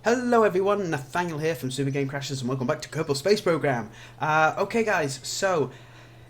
Hello everyone, Nathaniel here from SuperGameCrashers and welcome back to Kerbal Space Program. Okay guys, so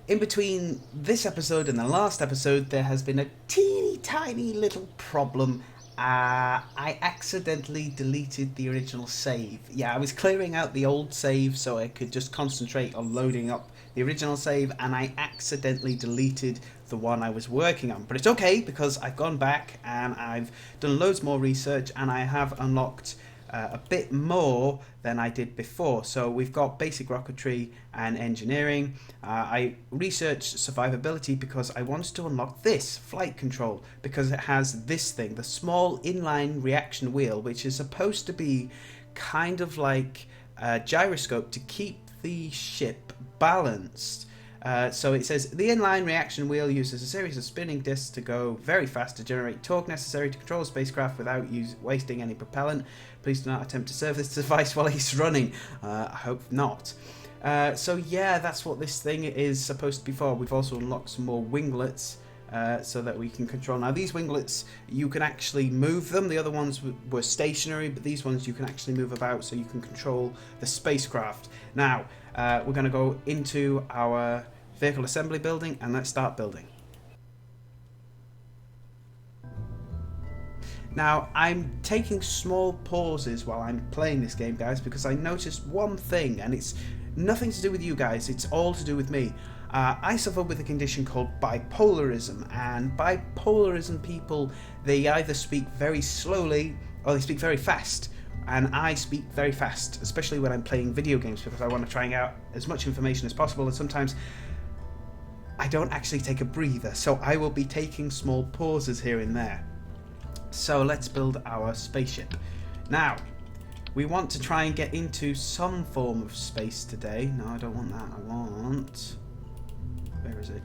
in between this episode and the last episode there has been a teeny tiny little problem. I accidentally deleted the original save. Yeah, I was clearing out the old save so I could just concentrate on loading up the original save, and I accidentally deleted the one I was working on. But it's okay because I've gone back and I've done loads more research and I have unlocked a bit more than I did before. So we've got basic rocketry and engineering. I researched survivability because I wanted to unlock this flight control because it has this thing, the small inline reaction wheel, which is supposed to be kind of like a gyroscope to keep the ship balanced. So it says the inline reaction wheel uses a series of spinning discs to go very fast to generate torque necessary to control a spacecraft without wasting any propellant. Please do not attempt to serve this device while he's running. I hope not. So yeah, that's what this thing is supposed to be for. We've also unlocked some more winglets so that we can control. Now these winglets, you can actually move them. The other ones were stationary, but these ones you can actually move about so you can control the spacecraft. Now we're going to go into our vehicle assembly building and let's start building. Now I'm taking small pauses while I'm playing this game, guys, because I noticed one thing, and it's nothing to do with you guys, it's all to do with me. I suffer with a condition called bipolarism, and bipolarism people, they either speak very slowly or they speak very fast. And I speak very fast, especially when I'm playing video games, because I want to try and get out as much information as possible, and sometimes I don't actually take a breather, so I will be taking small pauses here and there. So let's build our spaceship. Now, we want to try and get into some form of space today. No, I don't want that. I want... Where is it?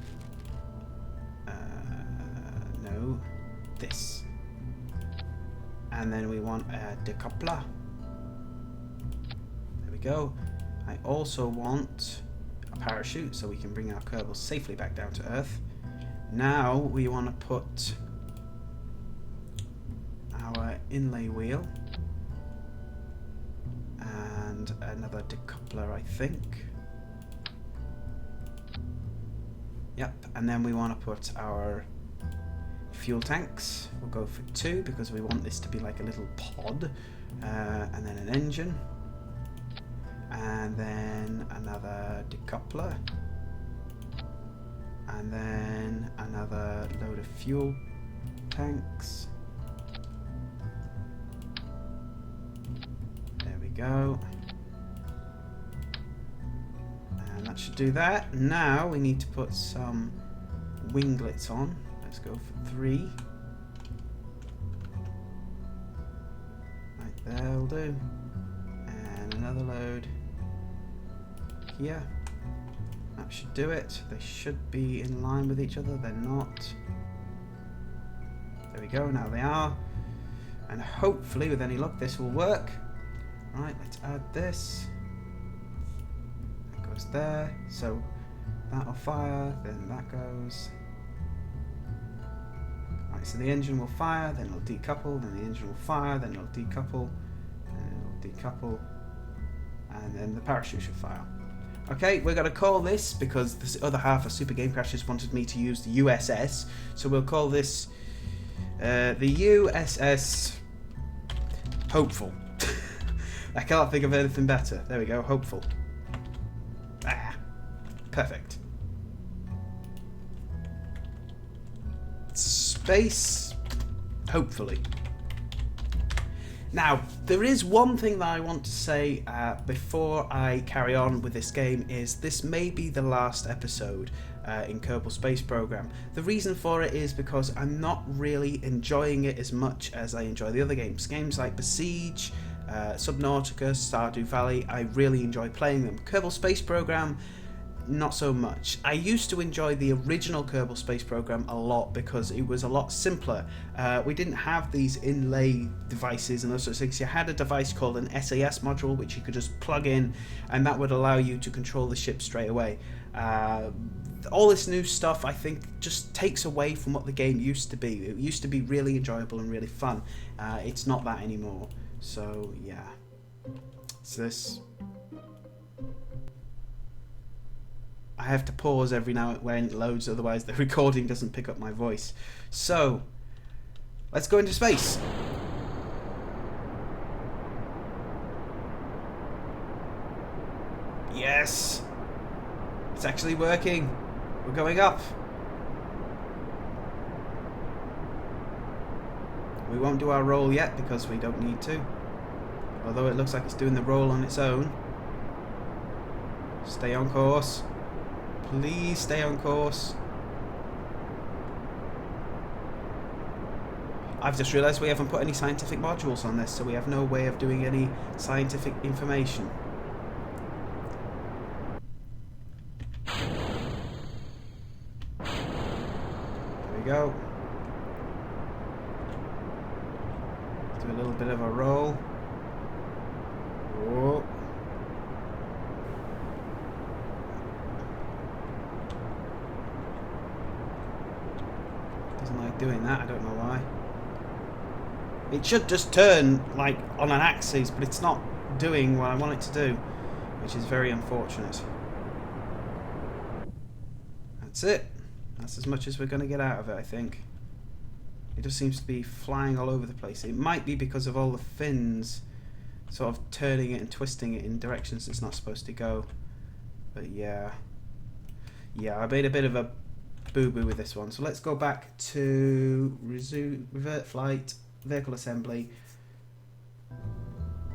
No. This. And then we want a decoupler. There we go. I also want a parachute so we can bring our Kerbal safely back down to Earth. Now we want to put our inlay wheel and another decoupler, I think. Yep, and then we want to put our fuel tanks. We'll go for 2 because we want this to be like a little pod, and then an engine, and then another decoupler, and then another load of fuel tanks. There we go. And that should do that. Now we need to put some winglets on. Let's go for 3. Right there will do. And another load here. That should do it. They should be in line with each other. They're not. There we go. Now they are. And hopefully, with any luck, this will work. Right, let's add this. That goes there. So that'll fire. Then that goes. So the engine will fire, then it'll decouple, then the engine will fire, then it'll decouple, then it'll decouple, and then the parachute should fire. Okay, we're going to call this, because this other half of SuperGameCrashers wanted me to use the USS, so we'll call this the USS Hopeful. I can't think of anything better. There we go, Hopeful. Ah, perfect. Space, hopefully. Now, there is one thing that I want to say before I carry on with this game, is this may be the last episode in Kerbal Space Program. The reason for it is because I'm not really enjoying it as much as I enjoy the other games. Games like Besiege, Subnautica, Stardew Valley, I really enjoy playing them. Kerbal Space Program, not so much. I used to enjoy the original Kerbal Space Program a lot because it was a lot simpler. We didn't have these inlay devices and those sorts of things. You had a device called an SAS module which you could just plug in, and that would allow you to control the ship straight away. All this new stuff, I think, just takes away from what the game used to be. It used to be really enjoyable and really fun. It's not that anymore. So yeah, so this, I have to pause every now and when it loads, otherwise the recording doesn't pick up my voice. So let's go into space. Yes, it's actually working. We're going up. We won't do our roll yet because we don't need to. Although it looks like it's doing the roll on its own. Stay on course. Please stay on course. I've just realised we haven't put any scientific modules on this, so we have no way of doing any scientific information. There we go. Let's do a little bit of a roll. Whoa. Doesn't like doing that, I don't know why. It should just turn like on an axis, but it's not doing what I want it to do, which is very unfortunate. That's it. That's as much as we're going to get out of it, I think. It just seems to be flying all over the place. It might be because of all the fins sort of turning it and twisting it in directions it's not supposed to go. But yeah. Yeah, I made a bit of a boo-boo with this one. So let's go back to revert flight, vehicle assembly.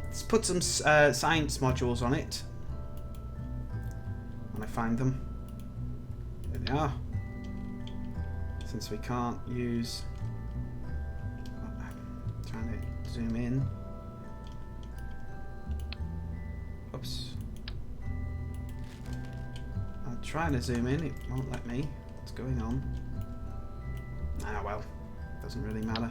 Let's put some science modules on it when I find them. There they are. Since we can't use... I'm trying to zoom in. Oops. I'm trying to zoom in, it won't let me. What's going on? Ah well, doesn't really matter.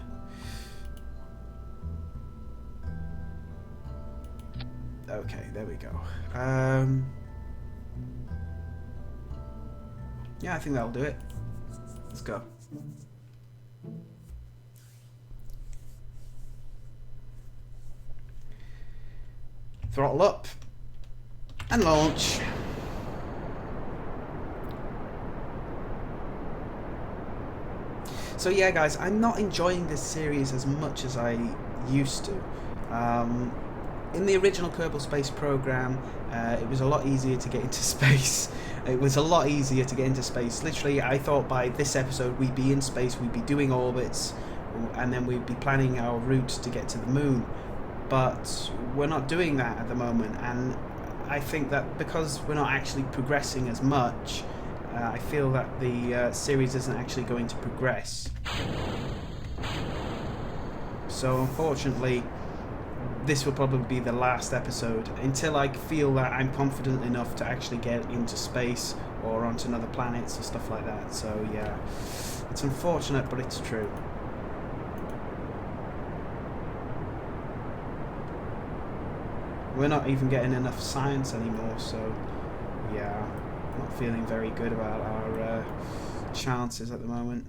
Okay, there we go. Yeah, I think that'll do it. Let's go. Throttle up and launch. So yeah guys, I'm not enjoying this series as much as I used to. In the original Kerbal Space program, it was a lot easier to get into space. It was a lot easier to get into space. Literally, I thought by this episode we'd be in space, we'd be doing orbits, and then we'd be planning our route to get to the moon. But we're not doing that at the moment, and I think that because we're not actually progressing as much, I feel that the series isn't actually going to progress. So unfortunately, this will probably be the last episode until I feel that I'm confident enough to actually get into space or onto another planets or stuff like that. So yeah, it's unfortunate, but it's true. We're not even getting enough science anymore, so yeah, not feeling very good about our chances at the moment.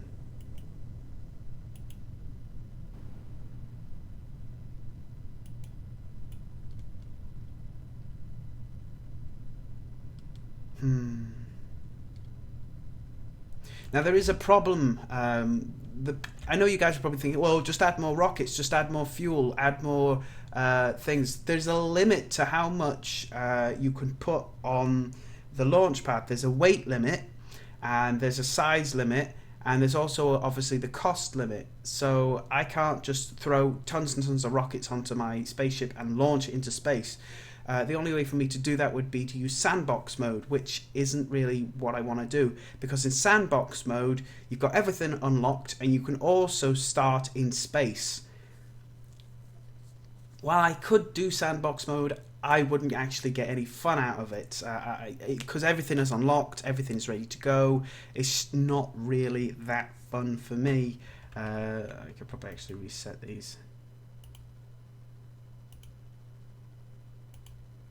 Now there is a problem. I know you guys are probably thinking, well, just add more rockets, just add more fuel, add more things. There's a limit to how much you can put on the launch pad. There's a weight limit, and there's a size limit, and there's also obviously the cost limit. So I can't just throw tons and tons of rockets onto my spaceship and launch it into space. The only way for me to do that would be to use sandbox mode, which isn't really what I want to do, because in sandbox mode you've got everything unlocked and you can also start in space. While I could do sandbox mode, I wouldn't actually get any fun out of it, because everything is unlocked, everything's ready to go. It's not really that fun for me. I could probably actually reset these.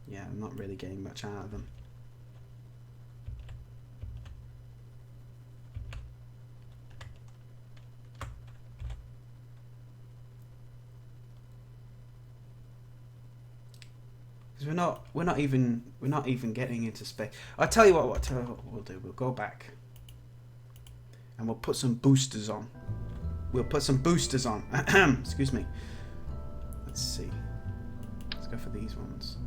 Yeah, I'm not really getting much out of them. Because we're not even getting into space. I'll tell you what we'll do. We'll go back and we'll put some boosters on. We'll put some boosters on. Excuse me. Let's see. Let's go for these ones.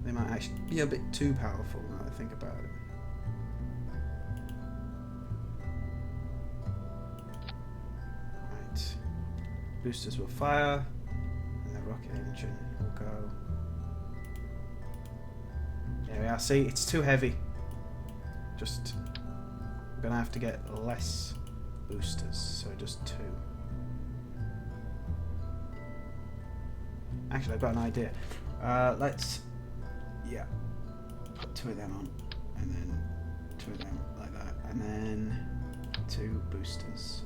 They might actually be a bit too powerful now that I think about it. Right. Boosters will fire, and the rocket engine will go. There we are. See, it's too heavy. Just, I'm gonna have to get less boosters, so just 2. Actually, I've got an idea. Let's, put 2 of them on, and then 2 of them like that, and then 2 boosters.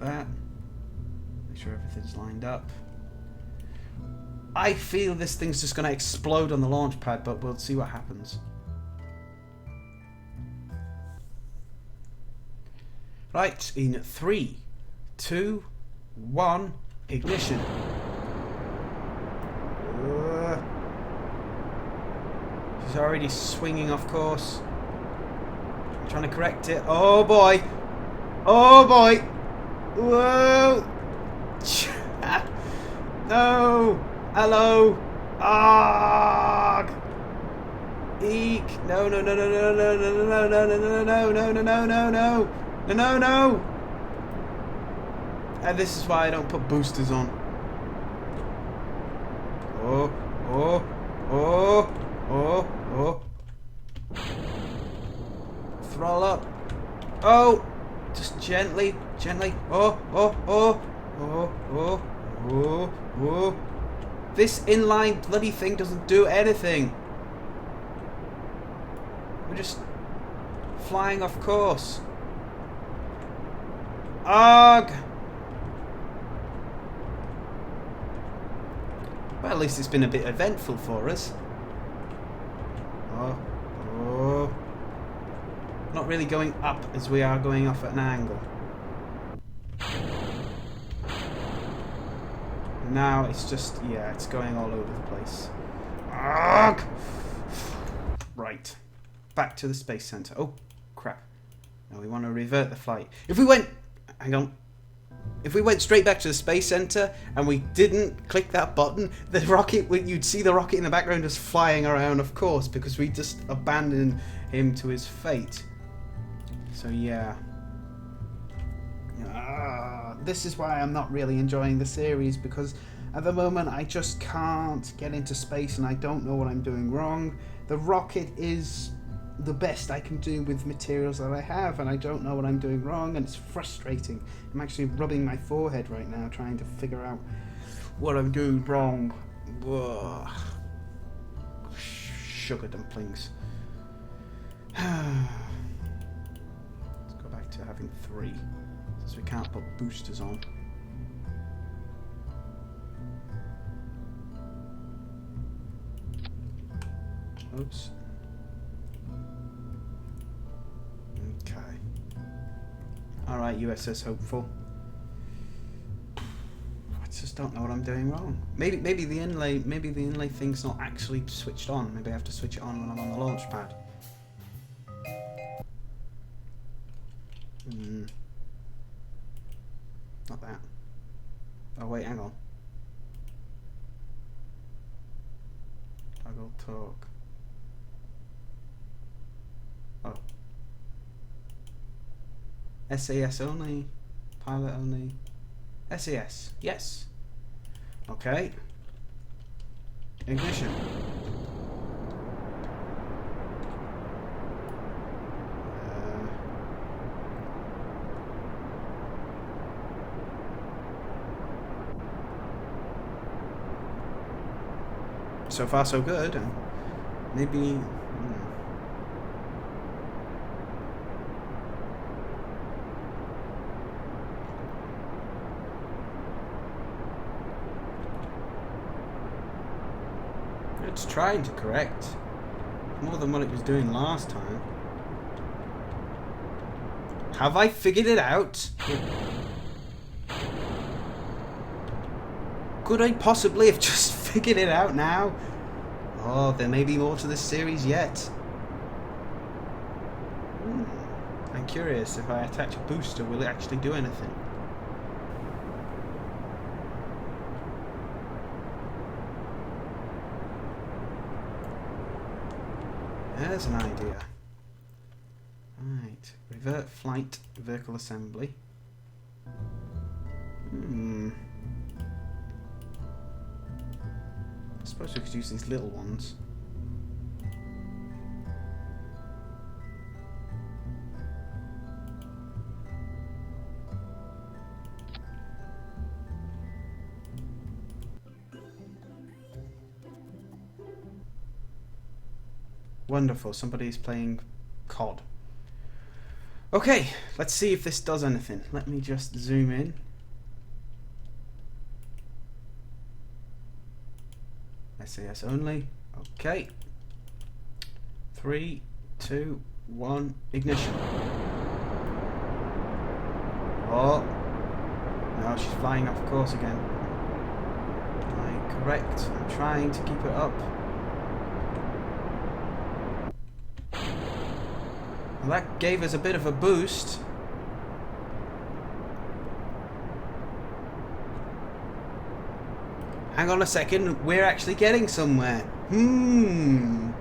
Like that. Make sure everything's lined up. I feel this thing's just going to explode on the launch pad, but we'll see what happens. Right, in 3, 2, 1, ignition. She's already swinging off course. I'm trying to correct it. Oh boy! Oh boy! Whoa! No! Hello! Arg! Eek! No! No! No! No! No! No! No! No! No! No! No! No! No! No! No! No! No! No! No! And this is why I don't put boosters on. Oh! Oh! Oh! Oh! Oh! Throttle up! Oh! Just gently, gently. Oh! Oh! Oh! Oh! Oh! Oh! Oh! This inline bloody thing doesn't do anything. We're just flying off course. Arg! Well, at least it's been a bit eventful for us. Oh, oh. Not really going up as we are going off at an angle. Now it's just, it's going all over the place. Arg! Right. Back to the space center. Oh, crap. Now we want to revert the flight. If we went... Hang on. If we went straight back to the space center and we didn't click that button, the rocket, you'd see the rocket in the background just flying around, of course, because we just abandoned him to his fate. So, yeah. This is why I'm not really enjoying the series, because at the moment I just can't get into space and I don't know what I'm doing wrong. The rocket is the best I can do with materials that I have, and I don't know what I'm doing wrong, and it's frustrating. I'm actually rubbing my forehead right now trying to figure out what I'm doing wrong. Whoa. Sugar dumplings. Let's go back to having 3, since we can't put boosters on. Oops. Okay. Alright, USS Hopeful. I just don't know what I'm doing wrong. Maybe the inlay thing's not actually switched on. Maybe I have to switch it on when I'm on the launch pad. Not that. Oh wait, hang on. Toggle talk. Oh. SAS only. Pilot only. SAS. Yes. Okay. Ignition. So far so good. Maybe... It's trying to correct more than what it was doing last time. Have I figured it out? Could I possibly have just figured it out now? Oh, there may be more to this series yet. I'm curious, if I attach a booster, will it actually do anything? There's an idea. Right, revert flight vehicle assembly. I suppose we could use these little ones. Wonderful, somebody's playing COD. Okay, let's see if this does anything. Let me just zoom in. SAS only. Okay. 3, 2, 1, ignition. Oh. No, she's flying off course again. Right, correct. I'm trying to keep it up. Well, that gave us a bit of a boost. Hang on a second, we're actually getting somewhere. There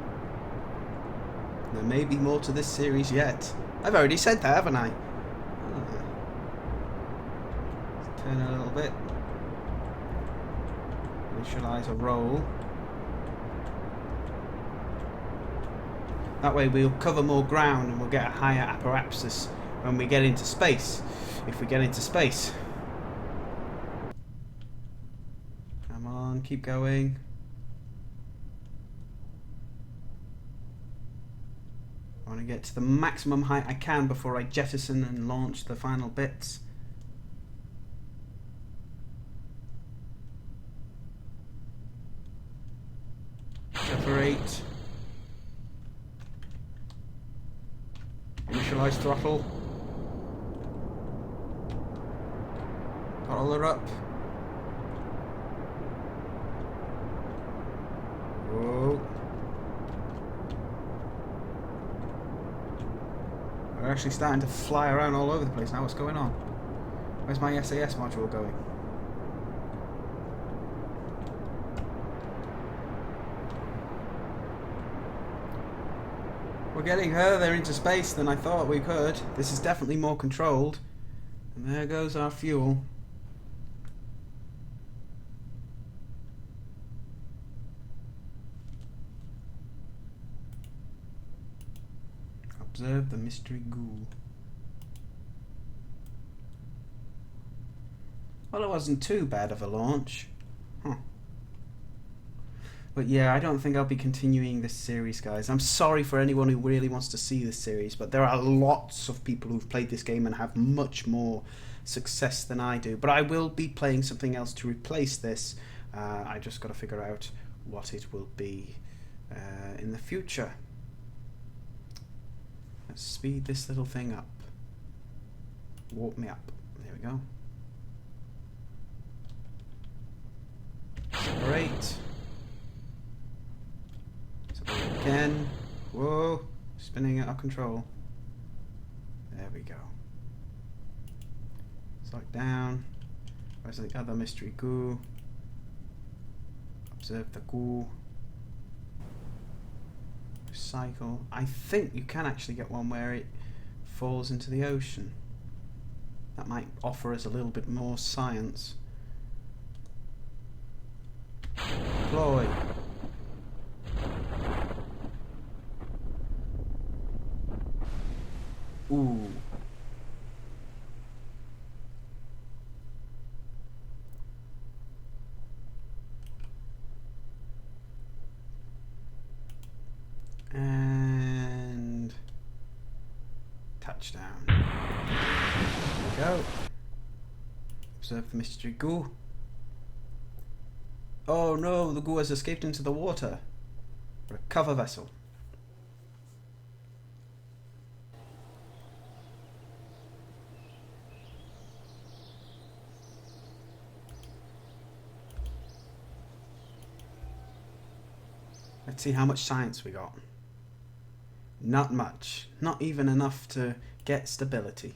may be more to this series yet. I've already said that, haven't I? Let's turn a little bit. Initialize a roll. That way we'll cover more ground and we'll get a higher apoapsis when we get into space. If we get into space. Come on, keep going. I want to get to the maximum height I can before I jettison and launch the final bits. Separate. Initialize throttle. Throttle her up. Whoa. We're actually starting to fly around all over the place now. What's going on? Where's my SAS module going? We're getting further into space than I thought we could. This is definitely more controlled. And there goes our fuel. Observe the mystery ghoul. Well, it wasn't too bad of a launch. But yeah, I don't think I'll be continuing this series, guys. I'm sorry for anyone who really wants to see this series, but there are lots of people who've played this game and have much more success than I do. But I will be playing something else to replace this. I just got to figure out what it will be in the future. Let's speed this little thing up. Warp me up. There we go. Great. Again. Whoa. Spinning out of control. There we go. Select down. Where's the other mystery goo? Observe the goo. Recycle. I think you can actually get one where it falls into the ocean. That might offer us a little bit more science. Deploy. Ooh. And touchdown. There we go. Observe the mystery goo. Oh no, the goo has escaped into the water. Recover vessel. Let's see how much science we got. Not much. Not even enough to get stability.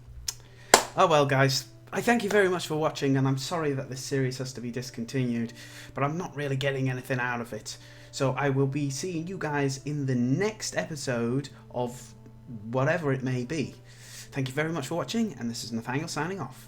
Oh well, guys. I thank you very much for watching, and I'm sorry that this series has to be discontinued, but I'm not really getting anything out of it. So I will be seeing you guys in the next episode of whatever it may be. Thank you very much for watching, and this is Nathaniel signing off.